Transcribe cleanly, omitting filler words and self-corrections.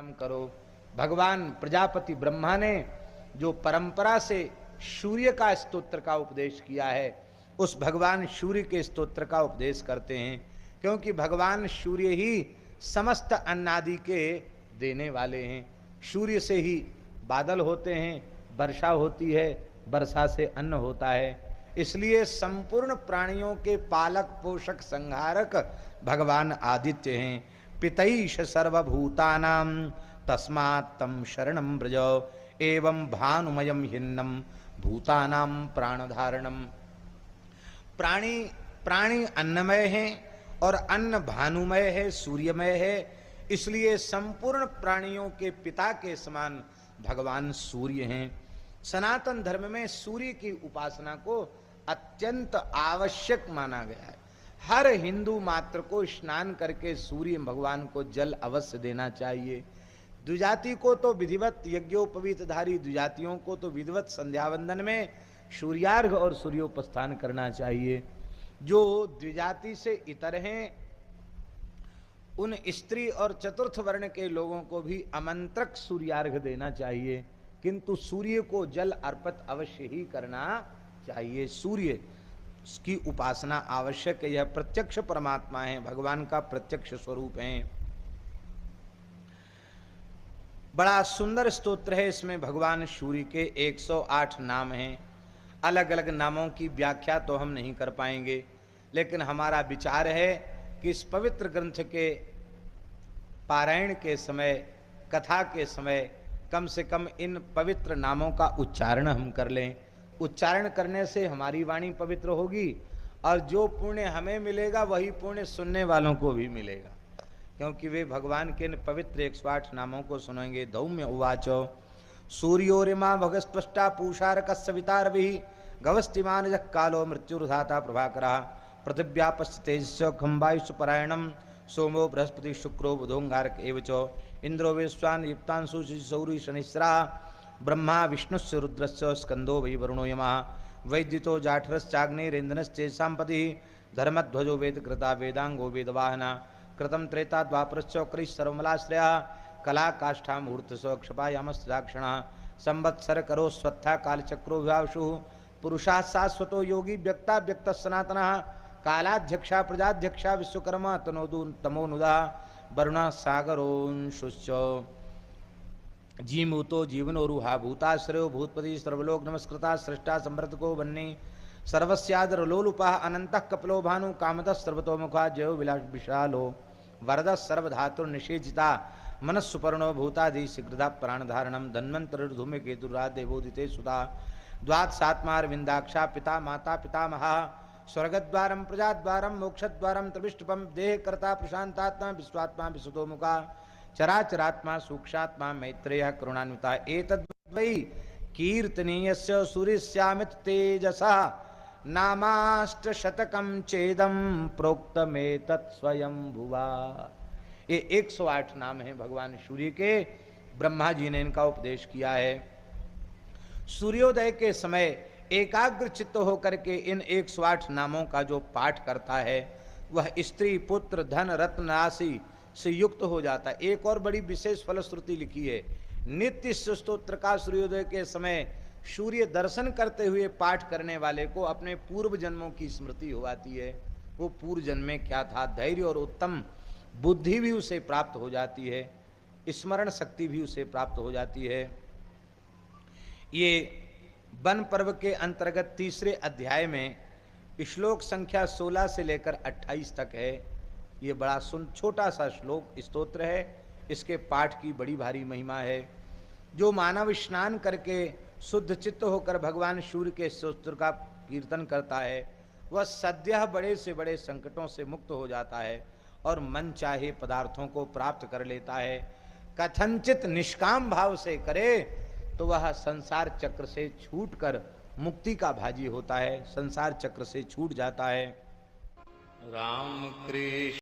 प्रणाम करो। भगवान प्रजापति ब्रह्मा ने जो परंपरा से सूर्य का स्तोत्र का उपदेश किया है, उस भगवान सूर्य के स्तोत्र का उपदेश करते हैं, क्योंकि भगवान सूर्य ही समस्त अन्नादि के देने वाले हैं। सूर्य से ही बादल होते हैं, वर्षा होती है, वर्षा से अन्न होता है। इसलिए संपूर्ण प्राणियों के पालक पोषक संहारक भगवान आदित्य हैं। पितैष सर्वभूतानां तस्मात् तं शरणं व्रज एवं भानुमयं हिन्नम भूतानां प्राणधारणम। प्राणी अन्नमय है और अन्न भानुमय है, सूर्यमय है। इसलिए संपूर्ण प्राणियों के पिता के समान भगवान सूर्य हैं। सनातन धर्म में सूर्य की उपासना को अत्यंत आवश्यक माना गया है। हर हिंदू मात्र को स्नान करके सूर्य भगवान को जल अवश्य देना चाहिए। द्विजाति को तो विधिवत यज्ञोपवीतधारी द्विजातियों को तो विधिवत संध्या वंदन में सूर्यार्घ और सूर्योपस्थान करना चाहिए। जो द्विजाति से इतर हैं उन स्त्री और चतुर्थ वर्ण के लोगों को भी आमंत्रक सूर्यार्घ देना चाहिए, किंतु सूर्य को जल अर्पित अवश्य ही करना चाहिए। सूर्य की उपासना आवश्यक है। यह प्रत्यक्ष परमात्मा है, भगवान का प्रत्यक्ष स्वरूप है। बड़ा सुंदर स्तोत्र है। इसमें भगवान सूर्य के 108 नाम हैं। अलग अलग नामों की व्याख्या तो हम नहीं कर पाएंगे, लेकिन हमारा विचार है कि इस पवित्र ग्रंथ के पारायण के समय, कथा के समय कम से कम इन पवित्र नामों का उच्चारण हम कर लें। उच्चारण करने से हमारी वाणी पवित्र होगी और जो पुण्य हमें मिलेगा वही पुण्य सुनने वालों को भी मिलेगा, क्योंकि वे भगवान के पवित्र 108 नामों को सुनेंगे। धौम्य उवाचो सूर्योरिमा भगस्पष्टा पूषार कस्विता रवि गवस्तिमान जः कालो मृत्युर्धाता प्रभाकरः पृथिव्यापश्च तेजस्य खंबायुष परायणम सोमो बृहस्पति शुक्रो बुधोंगारक एव च इंद्रो विश्वान् युक्तांशु सौरी शनिश्रा ब्रह्मा विष्णुस्य रुद्रस्य स्कंदो वै वरुणो यमः वैद्युतो जाठरश्चाग्निरेन्द्रश्चेषां पतिः धर्मध्वजो वेदकृता वेदांगो वेदवाहना कृतं त्रेता द्वापरश्च कृ सर्वमलाश्रयः कला काष्ठा मुहूर्तसो क्षपायामस्त्राक्षणः संवत्सर करो स्वत्था कालचक्रो विभावशु पुरुषाः शाश्वतो योगी व्यक्ता व्यक्त सनातनः कालाध्यक्षा प्रजाध्यक्षा विश्वकर्मा तनोदु तमोनुदा वरुणः सागरोंशुश्च जीमूतो जीवनोरुहा भूताश्रयो भूतपति सर्वलोक नमस्कृता सृष्टा संवर्तको वन्नी सर्वस्यादरलोलुपः अनंतः कपिलो भानु कामतः सर्वतोमुखा जयो विलास विशालो वरदः सर्वधातुर्निषेचिता मनस्सुपर्णो भूतादि शीघ्रधा प्राणधारणम धन्वंतरिर्धूमे केतुरा देवोदिते सुधा द्वात्सात्मारविंदाक्षा पिता माता पितामहा स्वर्गद्वारम प्रजाद्वारम मोक्षद्वारम त्रिविष्टुपम देहकर्ता प्रशांतात्मा विश्वात्मा विशुद्धोमुखा चराचरात्मा सूक्षात्मा मैत्रेय करुणान्विता एतद्वै कीर्तनीयस्य सूर्यस्यामित तेजसा नामाष्टशतकं चेदम प्रोक्तमेतत् स्वयंभुवा। ये 108 नाम हैं भगवान सूर्य के। ब्रह्मा जी ने इनका उपदेश किया है। सूर्योदय के समय एकाग्र चित्त होकर के इन 108 नामों का जो पाठ करता है वह स्त्री पुत्र धन रत्न राशि से युक्त हो जाता है। एक और बड़ी विशेष फलश्रुति लिखी है, नित्य स्तोत्र का सूर्योदय के समय सूर्य दर्शन करते हुए पाठ करने वाले को अपने पूर्व जन्मों की स्मृति हो आती है। वो पूर्व जन्म में क्या था, धैर्य और उत्तम बुद्धि भी उसे प्राप्त हो जाती है, स्मरण शक्ति भी उसे प्राप्त हो जाती है। ये वन पर्व के अंतर्गत तीसरे अध्याय में श्लोक संख्या 16 से लेकर 28 तक है। ये बड़ा छोटा सा श्लोक स्तोत्र है। इसके पाठ की बड़ी भारी महिमा है। जो मानव स्नान करके शुद्ध चित्त होकर भगवान सूर्य के स्तोत्र का कीर्तन करता है वह सद्यः बड़े से बड़े संकटों से मुक्त हो जाता है और मन चाहे पदार्थों को प्राप्त कर लेता है। कथनचित निष्काम भाव से करे तो वह संसार चक्र से छूटकर मुक्ति का भागी होता है, संसार चक्र से छूट जाता है। राम कृष्ण।